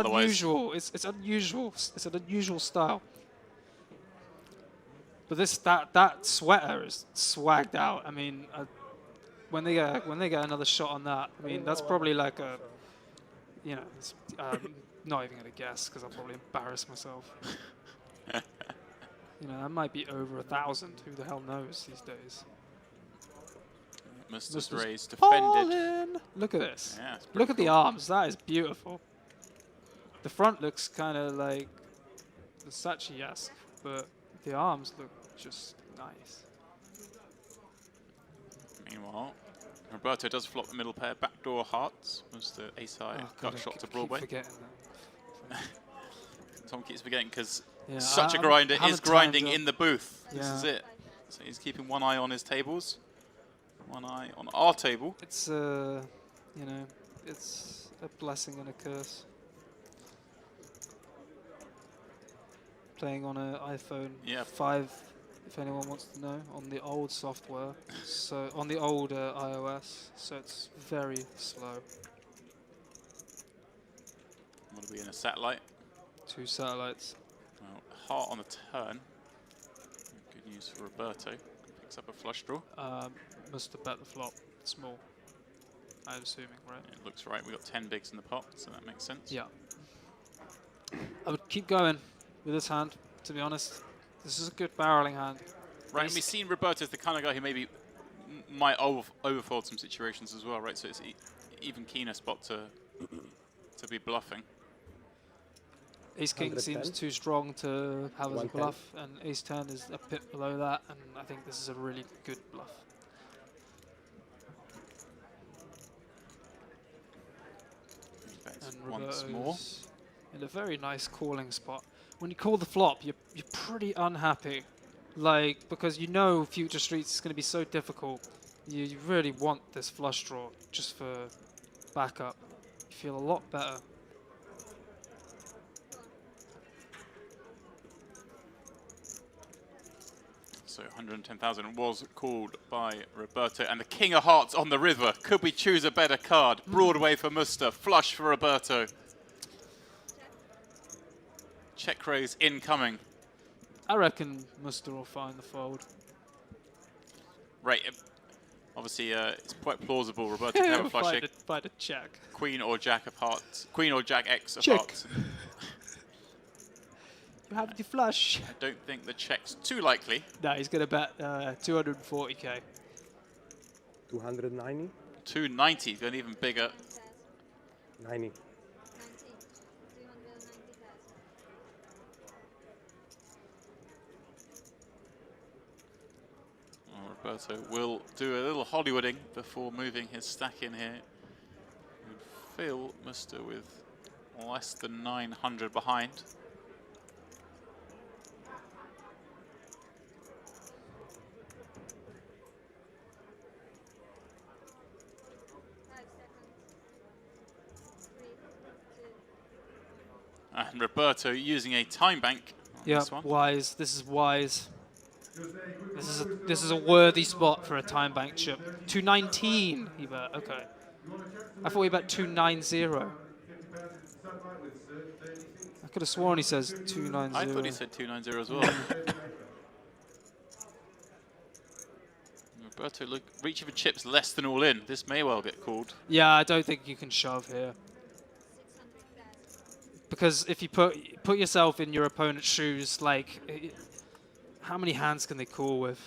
just unusual. It's unusual. It's an unusual style. But that sweater is swagged out. I mean, when they get another shot on that, I mean that's probably like a, you know, it's, not even gonna guess because I'll probably embarrass myself. You know, that might be over 1,000. Who the hell knows these days? Musta's raised, defended. In. Look at this. Yeah, look at cool. the arms. That is beautiful. The front looks kind of like Versace-esque, but the arms look just nice. Meanwhile, Roberto does flop the middle pair. Backdoor hearts was the ace-high gut shot to Broadway. Tom keeps forgetting because such a grinder is grinding in the booth. This is it. So he's keeping one eye on his tables, one eye on our table. It's you know, it's a blessing and a curse. Playing on an iPhone 5, if anyone wants to know, on the old software, so on the old iOS, so it's very slow. What are we in a satellite? 2 satellites. Well, heart on the turn. Good news for Roberto. Picks up a flush draw. Must have bet the flop small, I'm assuming, right? It looks right. We got 10 bigs in the pot, so that makes sense. Yeah. I would keep going with this hand, to be honest. This is a good barreling hand. Right, and we've seen Roberto as the kind of guy who maybe might overfold some situations as well, right? So it's even keener spot to be bluffing. Ace-King seems too strong to have as a bluff, and Ace-10 is a bit below that, and I think this is a really good bluff. And once more. In a very nice calling spot. When you call the flop, you're pretty unhappy, like, because you know future streets is going to be so difficult. You really want this flush draw just for backup. You feel a lot better. So 110,000 was called by Roberto, and the King of Hearts on the river. Could we choose a better card? Broadway for Musta, flush for Roberto. Check raise incoming. I reckon Musta will find the fold. Right. Obviously, it's quite plausible Roberto can have a flush here. Find a check. Queen or Jack of Hearts. Queen or Jack X of Check. Hearts. You have the flush. I don't think the check's too likely. No, he's going to bet 240k. 290? 290, going even bigger. 90. Roberto will do a little Hollywooding before moving his stack in here. Would fill Musta with less than 900 behind. And Roberto using a time bank on this one. Wise. This is wise. This is a worthy spot for a time bank chip. 219 he bet. Okay. I thought he bet 290. I could have sworn he says 290. I thought he said 290 as well. Roberto, look, reaching for chips less than all in. This may well get called. Yeah, I don't think you can shove here. Because if you put yourself in your opponent's shoes, like, how many hands can they call with?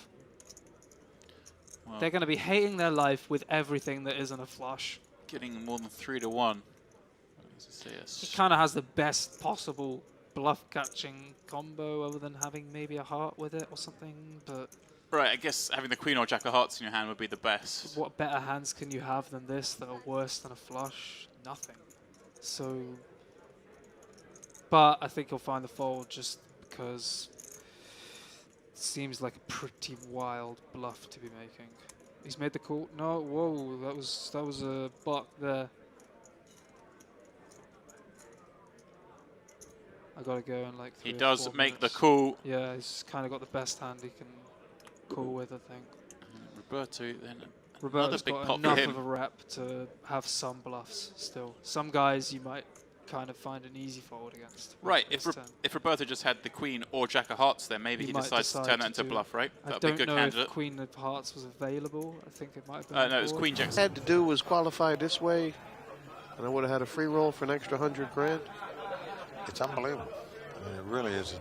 Well, they're going to be hating their life with everything that isn't a flush. Getting more than 3 to 1. He kind of has the best possible bluff catching combo, other than having maybe a heart with it or something. But right, I guess having the Queen or Jack of Hearts in your hand would be the best. What better hands can you have than this that are worse than a flush? Nothing. So, but I think he'll find the fold just because it seems like a pretty wild bluff to be making. He's made the call. No, whoa, that was a buck there. I gotta go in like 3 He or does 4 make minutes. the call. Yeah, he's kind of got the best hand he can call with, I think. Roberto then. Roberto's big got pot enough for him. of a rep to have some bluffs still. Some guys you might kind of find an easy fold against. Right, this if turn. if Roberto just had the queen or jack of hearts, then maybe he might decides to decide turn that into do- bluff, right? I That'd be a don't good know candidate. if Queen of Hearts was available. I think it might have been. on No, it was board. queen jack. Had to do was qualify this way, and I would have had a free roll for an extra 100 grand. It's unbelievable. I mean, it really is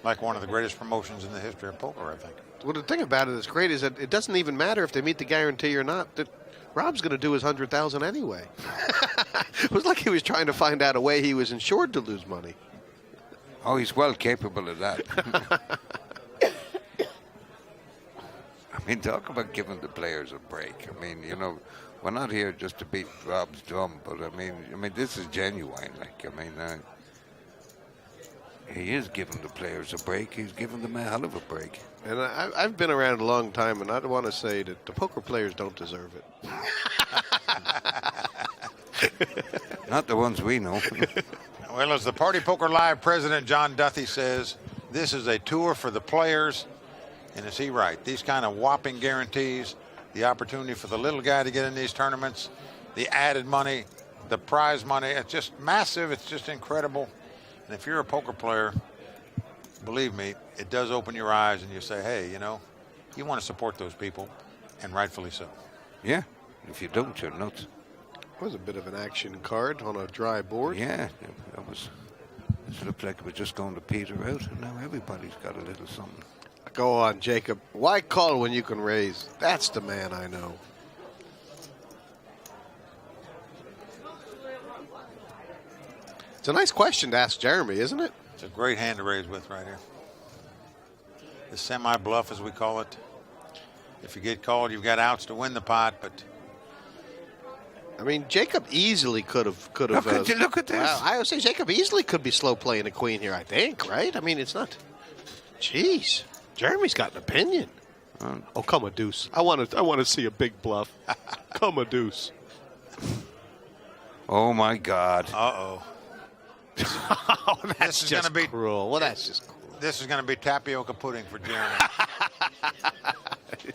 like one of the greatest promotions in the history of poker, I think. Well, the thing about it that's great is that it doesn't even matter if they meet the guarantee or not. That Rob's going to do his 100,000 anyway. It was like he was trying to find out a way he was insured to lose money. Oh, he's well capable of that. I mean, talk about giving the players a break. I mean, you know, we're not here just to beat Rob's drum, but I mean, this is genuine. Like, I mean, he is giving the players a break. He's giving them a hell of a break. And I've been around a long time, and I want to say that the poker players don't deserve it. Not the ones we know. Well, as the Party Poker Live president, John Duthie, says, this is a tour for the players. And is he right? These kind of whopping guarantees, the opportunity for the little guy to get in these tournaments, the added money, the prize money, it's just massive. It's just incredible. And if you're a poker player, believe me, it does open your eyes and you say, hey, you know, you want to support those people, and rightfully so. Yeah, if you don't, you're nuts. It was a bit of an action card on a dry board. Yeah, that was. It looked like it was just going to peter out, and now everybody's got a little something. Go on, Jacob. Why call when you can raise? That's the man I know. It's a nice question to ask Jeremy, isn't it? It's a great hand to raise with right here. The semi-bluff, as we call it. If you get called, you've got outs to win the pot, but I mean, Jacob easily could have. Look at this. Wow, I would say Jacob easily could be slow playing a queen here. I think, right? I mean, it's not. Jeez, Jeremy's got an opinion. Oh, come a deuce. I want to see a big bluff. Come a deuce. Oh my God. uh-oh. Oh, that's This is just gonna be- cruel. Well, that's just cruel. This is going to be tapioca pudding for Jeremy.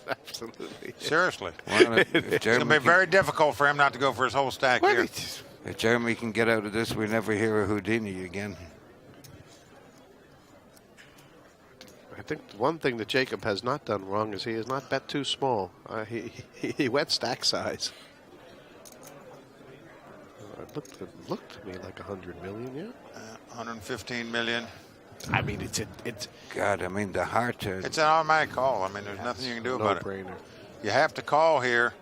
Absolutely. Seriously. Well, if It's going Jeremy to be can- very difficult for him not to go for his whole stack Well, here. If Jeremy can get out of this, we never hear of Houdini again. I think one thing that Jacob has not done wrong is he has not bet too small. He went stack size. It looked to me like 100 million, yeah. 115 million. I mean, it's God, I mean, the heart. It's an automatic call. I mean, there's nothing you can do about it. no-brainer. You have to call here.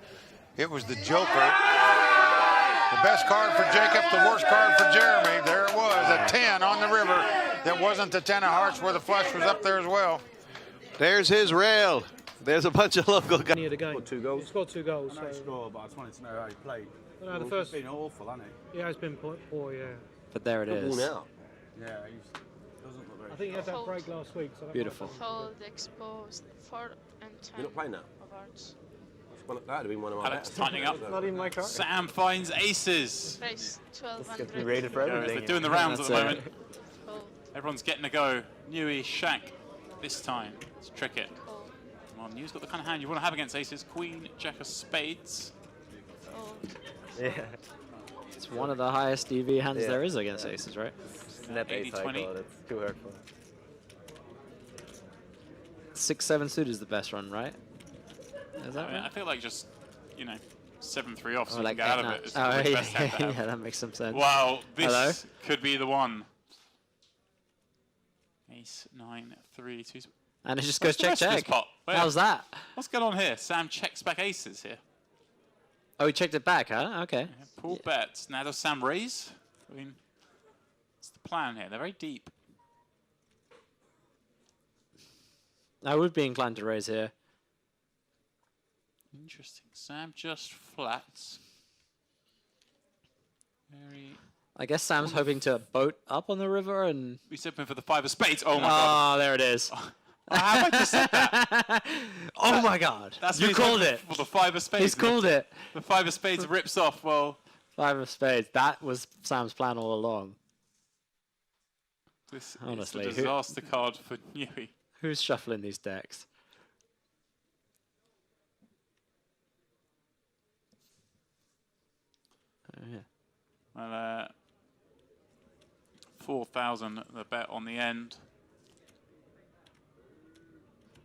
It was the Joker. The best card for Jacob, the worst card for Jeremy. There it was, a 10 on the river. That wasn't the 10 of hearts where the flush was up there as well. There's his rail. There's a bunch of local guys. Near the game. Scored 2 goals. He scored 2 goals. I know he So, scored, but I just wanted to know how he played. no, the first. He's been awful, hasn't Yeah, it's been poor. Yeah. But there it is. now. Yeah, he doesn't look very I think he had that Fold. break last week. So that Beautiful. might have Fold exposed 4 and 10. You're not playing now? Of hearts. That'd have been one of my Alex bets. tightening up. been- Not even my card. Sam finds aces. Raise 12 Let's and get me rated for everything. They're doing the rounds at the That's moment. Fold, Everyone's getting a go. Newey, Shaq, this time. Let's trick it. fold, Come on, New's got the kind of hand you want to have against aces. Queen, Jack of spades. fold. Yeah. It's one of the highest EV hands there is against aces, right? Net ace high 80-20. call, it's too hurtful. 6-7 suited is the best run, right? Is that I, mean, I right? feel like just, you know, 7-3 off so Or you like can get out of 8-9. it. It's Oh, probably the yeah, best hand to have. yeah, that makes some sense. Wow, this Hello? could be the one. Ace, 9, 3, 2. And it just What's goes the rest of this check. pot? Where? How's that? What's going on here? Sam checks back aces here. Oh, he checked it back, huh? Okay. Yeah, pool bets. Now does Sam raise? I mean, what's the plan here? They're very deep. I would be inclined to raise here. Interesting. Sam just flats. Very. I guess Sam's hoping to boat up on the river and... We said for the 5 of spades. Oh my god. Oh, there it is. How have I just said that? Oh my god. That's You what he's called hoping it. For the 5 of spades. He's called it. The 5 of spades rips off. Well, 5 of spades. That was Sam's plan all along. this Honestly, is who- a disaster card for Newey. Who's shuffling these decks? Oh, yeah. Well, 4,000 the bet on the end.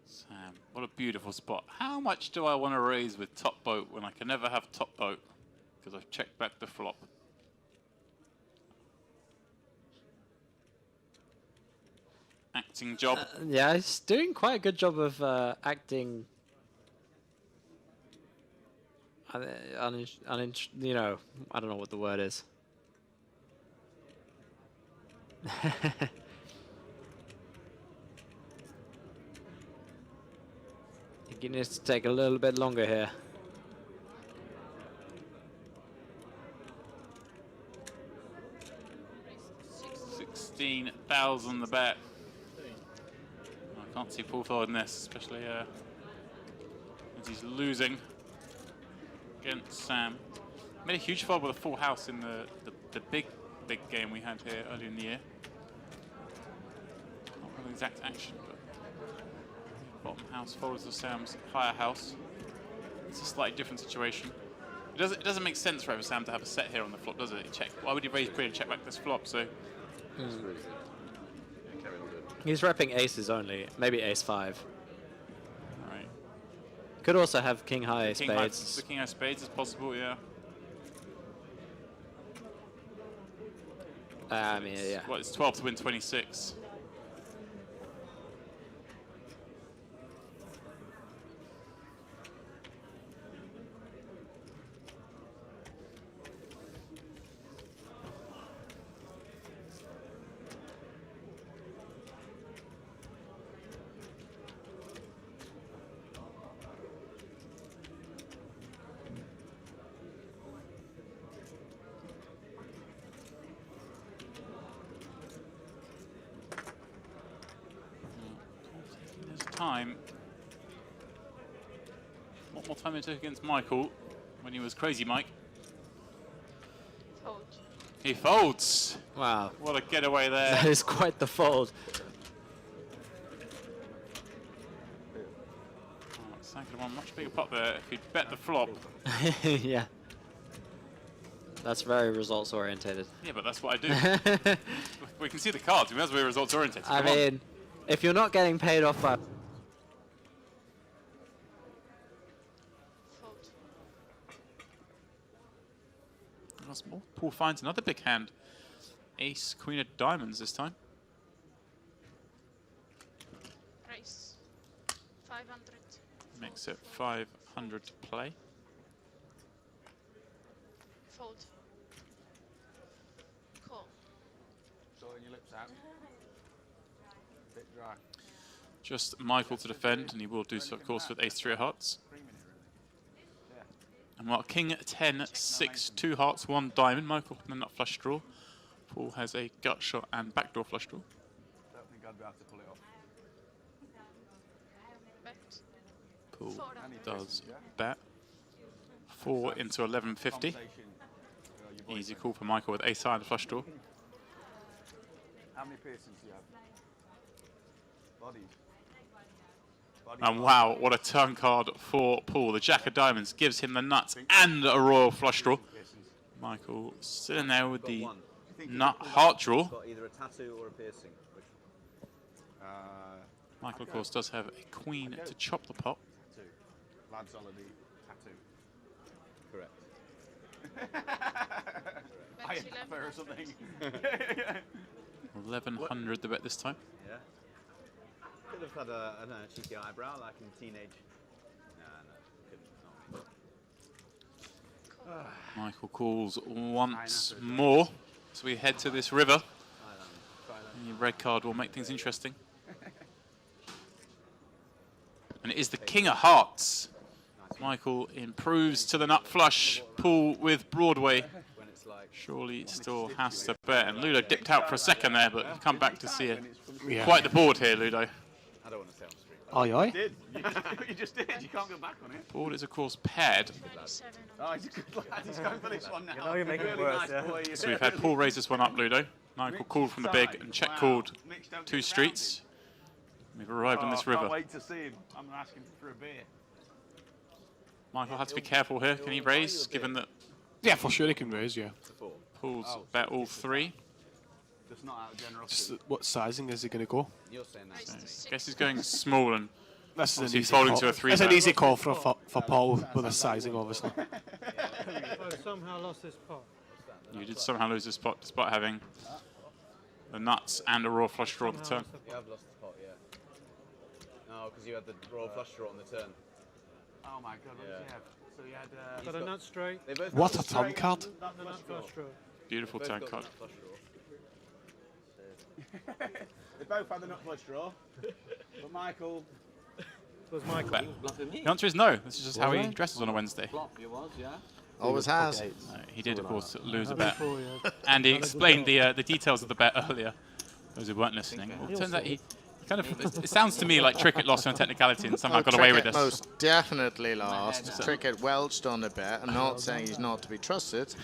Sam, what a beautiful spot. How much do I want to raise with top boat when I can never have top boat because I've checked back the flop? Acting job. Yeah, he's doing quite a good job of acting. You know, I don't know what the word is. I think he needs to take a little bit longer here. $16,000 the bet. I can't see Paul folding this, especially as he's losing against Sam. Made a huge fold with a full house in the big game we had here earlier in the year. Not really exact action, but bottom house folds to Sam's higher house. It's a slightly different situation. It doesn't make sense for Sam to have a set here on the flop, does it? Check. Why would he raise pre and check back this flop? So. He's repping aces only, maybe ace 5. Alright. Could also have king high spades. The king high spades is possible, yeah. I mean, yeah. Well, it's 12 to win 26. Time. What more time it took against Michael when he was crazy Mike? Fold. He folds. Wow. What a getaway there. That is quite the fold. Second one, much bigger pot there if he'd bet the flop. Yeah. That's very results orientated. Yeah, but that's what I do. We can see the cards. We must be results orientated. I mean, if you're not getting paid off by... Once more, Paul finds another big hand. Ace, queen of diamonds this time. Raise. 500. Makes it 500 to play. Fold. Call. Sorting your lips out. Bit dry. Just Michael to defend, and he will do so, of course, with ace 3 of hearts. And while king 10, 6, 2 hearts, 1 diamond, Michael with a nut flush draw. Paul has a gut shot and backdoor flush draw. Don't think I'd be able to pull it off. Bet. Paul does bet. 4 into 1150. Easy call for Michael with ace high and flush draw. How many piercings do you have? Bodies. And wow, what a turn card for Paul. The jack of diamonds gives him the nuts and a royal flush draw. Michael sitting there with the nut heart draw. Got either a tattoo or a piercing. Michael, of course, does have a queen to chop the pot. Tattoo. Lads holiday tattoo. Correct. I or something. 1100 the bet this time. Yeah. Could have had a, I don't know, cheeky eyebrow like in teenage. No, couldn't. Michael calls once more. So we head to this river. The red card will make things interesting. And it is the king of hearts. Michael improves to the nut flush. Paul with Broadway. Surely still has to bet. And Ludo dipped out for a second there, but you've come back to see it. Yeah. Quite the board here, Ludo. I don't want to say on street. Aye, aye. You did. You just did. You can't go back on it. Board is, of course, paired. Oh, he's a good lad. He's going for this one now. You know you're making it worse, yeah. So we've had Paul raise this one up, Ludo. Michael called from the big and check called 2 streets. We've arrived on this river. Can't wait to see him. I'm asking for a beer. Michael has to be careful here. Can he raise, given that... Yeah, for sure he can raise, yeah. Paul's bet all 3. Just not out of generosity. What sizing is he going to go? You're saying that. I guess he's going small and This is an obviously easy folding call. to a 3 It's an bet. easy call for Paul with the sizing, obviously. I somehow lost this pot. You did somehow lose this spot despite having the nuts and a raw flush draw on the turn. You have lost the pot, yeah. No, because you had the royal flush draw on the turn. Oh my god, what did you have? So you had. Got a nut straight. They both What got a the straight turn card. and the Nut flush draw. Beautiful Both turn got the card. nut flush draw. They both had the nut flush draw, but Michael. Was Michael. Bet. The answer is no. This is just how he dresses on a Wednesday. Always has. He did, of course, lose a bet. And he explained the details of the bet earlier. Those who weren't listening. Well, it turns out he kind of. It sounds to me like Trickett lost on a technicality and somehow got away with Trickett this. most definitely lost. Trickett welched on a bet. I'm not saying he's not to be trusted,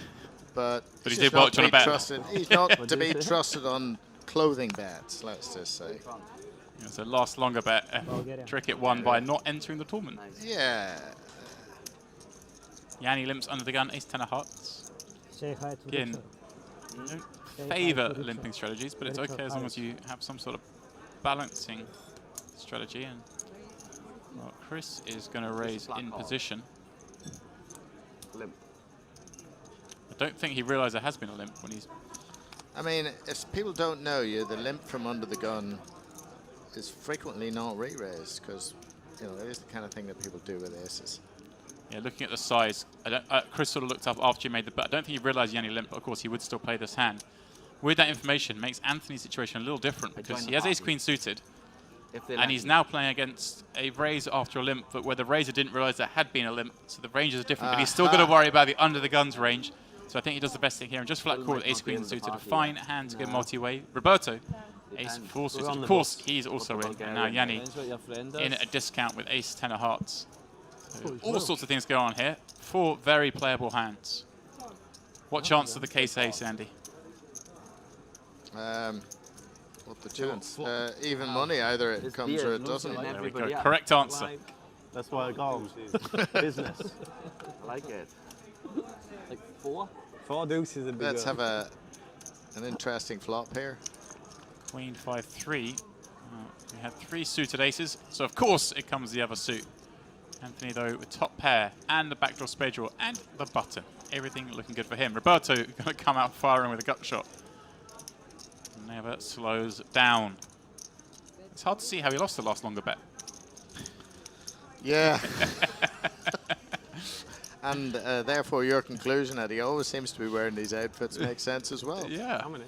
but But he he's did not welch to on a be bet. trusted. He's not to be trusted on clothing bets, let's just say. So last longer bet. Trickett won by not entering the tournament. Yeah. Yanni limps under the gun, ace 10 of hearts. Say hi to Again, don't favour limping strategies, but it's okay as long as you have some sort of balancing strategy. And well, Chris is going to raise in position. Limp. I don't think he realised there has been a limp when he's. I mean, if people don't know you, the limp from under the gun is frequently not re-raised because, you know, it is the kind of thing that people do with aces. Yeah, looking at the size, Chris sort of looked up after he made the bet. I don't think he realised Yanni limp, but of course he would still play this hand. With that information, makes Anthony's situation a little different because he has ace-queen suited, and he's now playing against a raise after a limp, but where the raiser didn't realise there had been a limp, so the ranges are different, but he's still got to worry about the under-the-guns range. So I think he does the best thing here, and just flat call with ace-queen suited, a fine hand to get multi-way. Roberto, ace-4 suited. Of course, he's also in, and now Yanni in at a discount with ace-10 of hearts. So all sorts of things go on here. 4 very playable hands. What chance of the case ace, Andy? What the chance? Even money, either it comes or it doesn't. There we go. Correct answer. That's why I go. Business. I like it. Like 4? 4 deuces a big. Let's have an interesting flop here. Queen 5-3. We had 3 suited aces, so of course it comes the other suit. Anthony, though, with top pair and the backdoor spade draw and the button. Everything looking good for him. Roberto going to come out firing with a gut shot. Never slows down. It's hard to see how he lost the last longer bet. Yeah. And therefore your conclusion that he always seems to be wearing these outfits makes sense as well. Yeah. How many?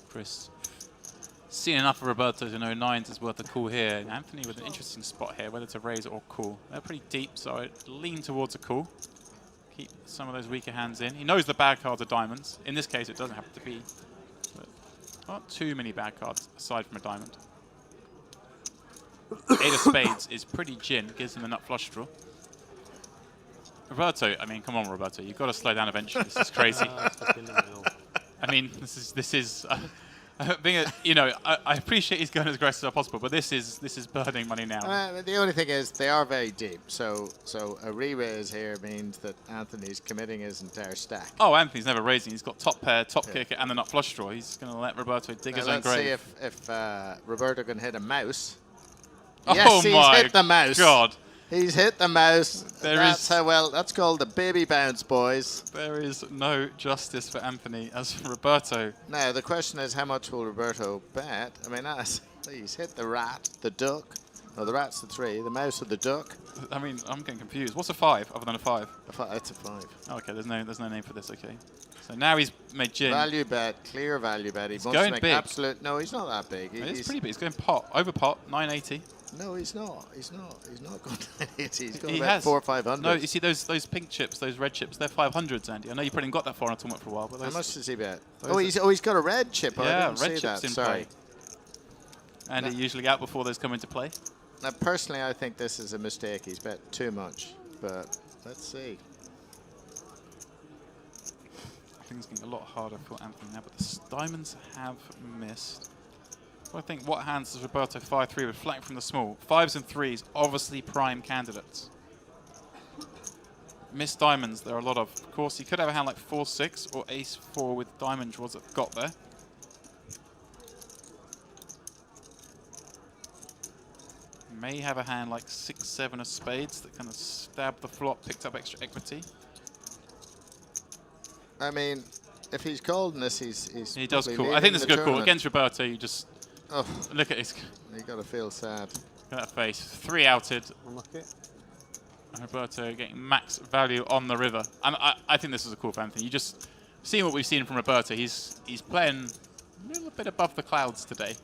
Chris, seen enough of Roberto to know 9s is worth a call here. Anthony with an interesting spot here, whether to raise or call. They're pretty deep, so I'd lean towards a call. Keep some of those weaker hands in. He knows the bad cards are diamonds. In this case, it doesn't happen to be. But not too many bad cards aside from a diamond. 8 of spades is pretty gin, gives him a nut flush draw. Roberto, I mean, come on, Roberto, you've got to slow down eventually. This is crazy. I mean, this is being a, you know, I appreciate he's going as aggressive as possible, but this is burning money now. The only thing is they are very deep, so a re-raise here means that Anthony's committing his entire stack. Oh, Anthony's never raising. He's got top pair, top kicker, and the nut flush draw. He's going to let Roberto dig his own grave. Let's see if Roberto can hit a mouse. Oh yes, he's hit the mouse. God. He's hit the mouse. That's how well. That's called the baby bounce, boys. There is no justice for Anthony as Roberto. Now the question is, how much will Roberto bet? I mean, he's hit the rat, the duck. No, the rat's the 3. The mouse or the duck. I mean, I'm getting confused. What's a 5 other than a 5? It's a 5. Oh, okay, there's no name for this. Okay. So now he's made gin. Value bet, clear value bet. He wants going to make big. absolute. No, he's not that big. It's pretty big. He's going pot over pot 980. No, he's not. He's not going to 980. He's going He about has 400 or 500. No, you see those pink chips, those red chips, they're 500s, Andy. I know you probably got that far in a tournament for a while, but How those, much does he bet? those Oh, he's got a red chip. I yeah, didn't red see chips that. in Sorry. play. And he usually out before those come into play. Now, personally, I think this is a mistake. He's bet too much, but let's see. I think it's getting a lot harder for Anthony now, but the diamonds have missed. Well, I think what hands does Roberto 5-3 with flank from the small? 5s and 3s, obviously prime candidates. missed diamonds there are a lot of. Of course, he could have a hand like 4-6 or ace-4 with diamond draws that got there. May have a hand like 6-7 of spades that kind of stabbed the flop, picked up extra equity. I mean, if he's called in this, he's He does probably call. I think leading this is a the good call. tournament. Against Roberto, you just Oh, look at his you got to feel sad. look at that face. 3 outed. Unlucky. And Roberto getting max value on the river. And I think this is a cool fan thing. You just seeing what we've seen from Roberto. He's playing a little bit above the clouds today.